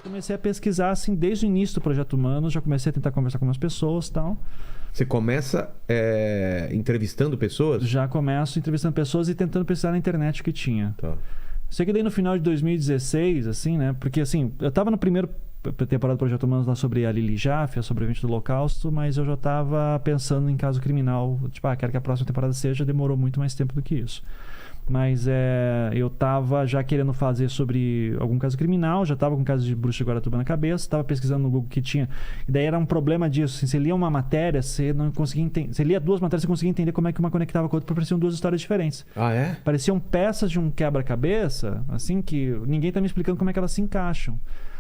comecei a pesquisar, assim, desde o início do Projeto Humanos. Já comecei a tentar conversar com umas pessoas e tal. Você começa entrevistando pessoas? Já começo entrevistando pessoas e tentando pesquisar na internet o que tinha. Tá. Sei que daí no final de 2016, assim, né? Porque, assim, eu tava no primeiro temporada do Projeto Humanos lá sobre a Lili Jaffe, a sobrevivente do Holocausto, mas eu já tava pensando em caso criminal. Tipo, quero que a próxima temporada seja. Demorou muito mais tempo do que isso. Mas eu tava já querendo fazer sobre algum caso criminal, já tava com caso de bruxa de Guaratuba na cabeça, tava pesquisando no Google que tinha. E daí era um problema disso. Assim, você lia uma matéria, você não conseguia entender. Você lia duas matérias, você conseguia entender como é que uma conectava com a outra, porque pareciam duas histórias diferentes. Ah, é? Pareciam peças de um quebra-cabeça, assim, que ninguém tá me explicando como é que elas se encaixam.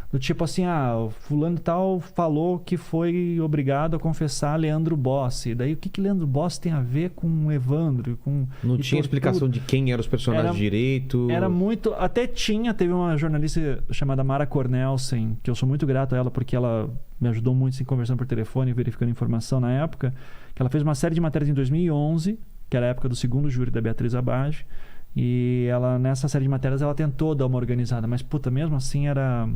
Do tipo assim, o fulano e tal falou que foi obrigado a confessar Leandro Bossi. Daí o que Leandro Bossi tem a ver com Evandro? Não tinha explicação de quem eram os personagens direito? Era muito... Até teve uma jornalista chamada Mara Cornelsen, que eu sou muito grato a ela, porque ela me ajudou muito assim, conversando por telefone, verificando informação na época, que ela fez uma série de matérias em 2011, que era a época do segundo júri da Beatriz Abage. E ela, nessa série de matérias, ela tentou dar uma organizada, mas, mesmo assim era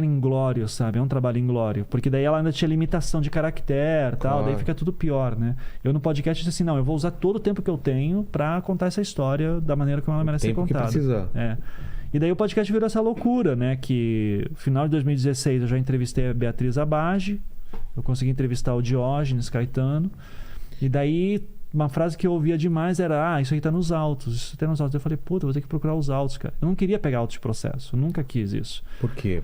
inglório, sabe? É um trabalho inglório. Porque daí ela ainda tinha limitação de caractere e tal, daí fica tudo pior, né? Eu no podcast disse assim, não, eu vou usar todo o tempo que eu tenho pra contar essa história da maneira como ela merece ser contada. Que precisar. E daí o podcast virou essa loucura, né? Que no final de 2016 eu já entrevistei a Beatriz Abage, eu consegui entrevistar o Diógenes Caetano, e daí... Uma frase que eu ouvia demais era, isso aí tá nos autos, isso tá nos autos. Eu falei, puta, vou ter que procurar os autos, cara. Eu não queria pegar autos de processo, eu nunca quis isso. Por quê?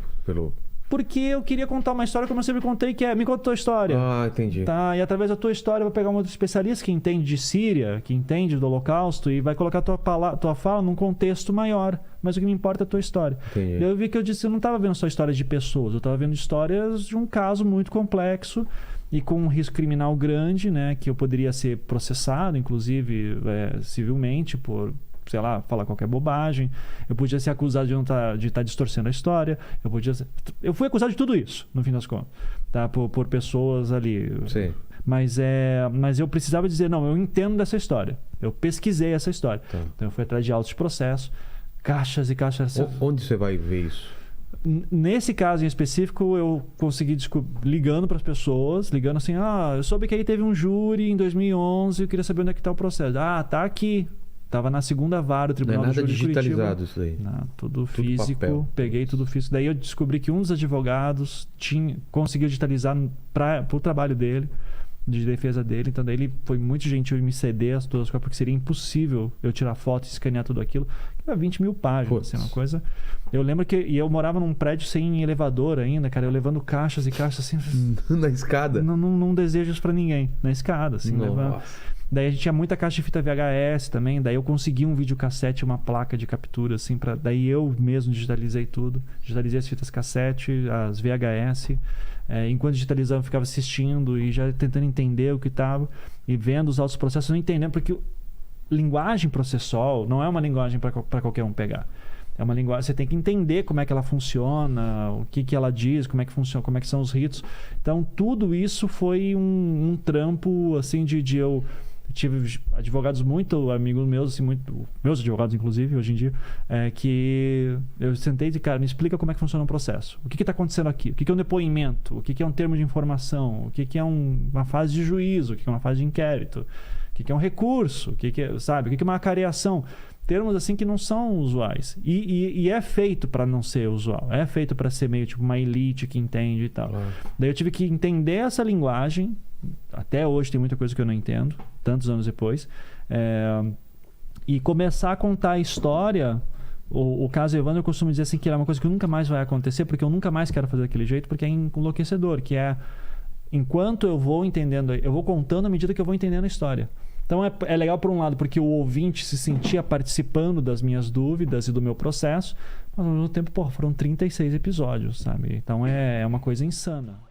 Porque eu queria contar uma história como eu sempre contei, que me conta a tua história. Ah, entendi. Tá? E através da tua história eu vou pegar um outro especialista que entende de Síria, que entende do Holocausto e vai colocar tua fala num contexto maior. Mas o que me importa é a tua história. Entendi. Eu vi que eu não estava vendo só histórias de pessoas, eu estava vendo histórias de um caso muito complexo e com um risco criminal grande, né? Que eu poderia ser processado, inclusive civilmente, por... sei lá, falar qualquer bobagem. Eu podia ser acusado de estar distorcendo a história. Eu fui acusado de tudo isso, no fim das contas. Tá? Por pessoas ali. Sim. Mas eu precisava dizer, não, eu entendo dessa história. Eu pesquisei essa história. Tá. Então eu fui atrás de autos de processo, caixas e caixas. Onde você vai ver isso? Nesse caso em específico, eu consegui ligando para as pessoas, ligando assim, eu soube que aí teve um júri em 2011, eu queria saber onde é que está o processo. Tá aqui. Tava na segunda vara do Tribunal do Júri de Curitiba. Não é nada digitalizado isso aí. Não, tudo físico. Papel. Peguei tudo físico. Daí eu descobri que um dos advogados conseguiu digitalizar para o trabalho dele, de defesa dele. Então daí ele foi muito gentil em me ceder todas as coisas, porque seria impossível eu tirar foto e escanear tudo aquilo. Era 20 mil páginas, assim, uma coisa... Eu lembro que eu morava num prédio sem elevador ainda, cara. Eu levando caixas e caixas assim... Na escada? Não desejo isso pra ninguém. Na escada, assim. Levando. Daí a gente tinha muita caixa de fita VHS também. Daí eu consegui um videocassete, uma placa de captura, assim, daí eu mesmo digitalizei tudo. Digitalizei as fitas cassete, as VHS. Enquanto digitalizava, eu ficava assistindo e já tentando entender o que estava. E vendo os autos processos, não entendendo. Porque linguagem processual não é uma linguagem para qualquer um pegar. É uma linguagem, você tem que entender como é que ela funciona, o que ela diz, como é que funciona, como é que são os ritos. Então, tudo isso foi um trampo, assim, de eu... Tive advogados muito amigos meus, assim, meus advogados, inclusive, hoje em dia, que eu sentei e cara, me explica como é que funciona um processo. O que está acontecendo aqui? O que é um depoimento? O que é um termo de informação? O que é uma fase de juízo? O que é uma fase de inquérito? O que é um recurso? O que é, sabe? O que é uma acareação? Termos assim que não são usuais. E é feito para não ser usual. É feito para ser meio tipo uma elite que entende e tal. Daí eu tive que entender essa linguagem. Até hoje tem muita coisa que eu não entendo, tantos anos depois. E começar a contar a história. O caso Evandro, eu costumo dizer assim que é uma coisa que nunca mais vai acontecer, porque eu nunca mais quero fazer daquele jeito, porque é enlouquecedor, que é enquanto eu vou entendendo, eu vou contando à medida que eu vou entendendo a história. Então é legal por um lado porque o ouvinte se sentia participando das minhas dúvidas e do meu processo, mas ao mesmo tempo, foram 36 episódios, sabe? Então é uma coisa insana.